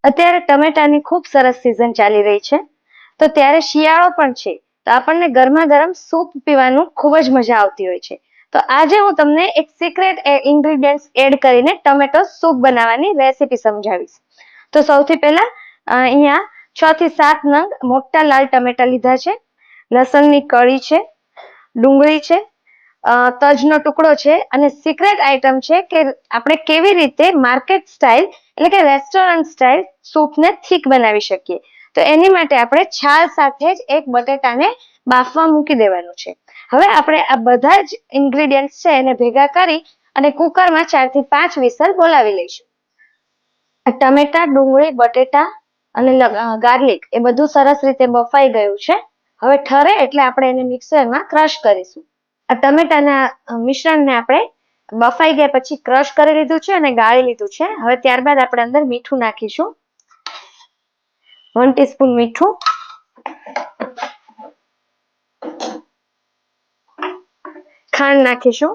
અત્યારે ટમેટાની ખૂબ સરસ સિઝન ચાલી રહી છે, તો ત્યારે શિયાળો પણ છે, તો આપણને ગરમા ગરમ સૂપ પીવાનું ખૂબ જ મજા આવતી હોય છે. તો આજે હું તમને એક સિક્રેટ ઇન્ગ્રેડિયન્ટ્સ એડ કરીને ટમેટો સૂપ બનાવવાની રેસીપી સમજાવીશ. તો સૌથી પહેલા અહીંયા 6 થી 7 નંગ મોટા લાલ ટમેટા લીધા છે, લસણની કળી છે, ડુંગળી છે, તજનો ટુકડો છે, અને સિક્રેટ આઈટમ છે કે આપણે કેવી રીતે માર્કેટ સ્ટાઇલ એટલે કે રેસ્ટોરન્ટ સ્ટાઇલ સૂપને થીક બનાવી શકીએ. તો એની માટે આપણે છાલ સાથે જ એક બટેટાને બાફવા મૂકી દેવાનું છે. હવે આપણે આ બધા જ ઇન્ગ્રેડિયન્ટ્સ છે એને ભેગા કરી અને કુકરમાં 4 થી 5 વિસલ બોલાવી લઈશું. ટમેટા, ડુંગળી, બટેટા અને ગાર્લિક એ બધું સરસ રીતે બફાઈ ગયું છે. હવે ઠરે એટલે આપણે એને મિક્સરમાં ક્રશ કરીશું. આ ટમેટાના મિશ્રણને આપણે બફાઈ ગયા પછી ક્રશ કરી લીધું છે અને ગાળી લીધું છે. હવે ત્યારબાદ આપણે અંદર મીઠું નાખીશું, 1 ટીસ્પૂન મીઠું, ખાંડ નાખીશું,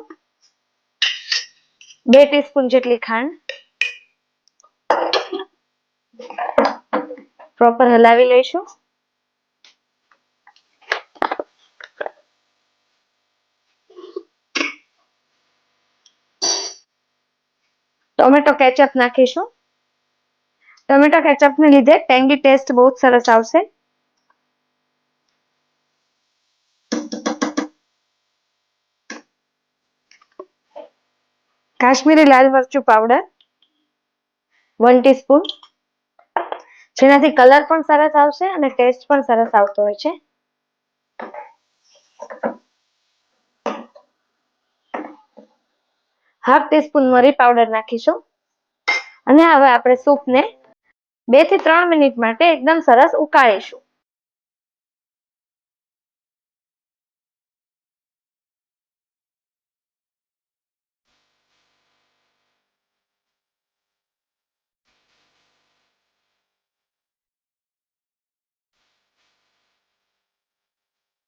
2 ટીસ્પૂન જેટલી ખાંડ, પ્રોપર હલાવી લઈશું. ટોમેટો કેચઅપ નાખીશું. ટોમેટો કેચઅપને લીધે ટેંગી ટેસ્ટ બહુ જ સરસ આવશે. કાશ્મીરી લાલ મરચું પાવડર 1 ટીસ્પૂન, જેનાથી કલર પણ સરસ આવશે અને ટેસ્ટ પણ સરસ આવતો હોય છે. હાફ ટીસ્પૂન મરી પાવડર નાખીશું અને હવે આપણે સૂપને 2 થી 3 મિનિટ માટે એકદમ સરસ ઉકાળીશું.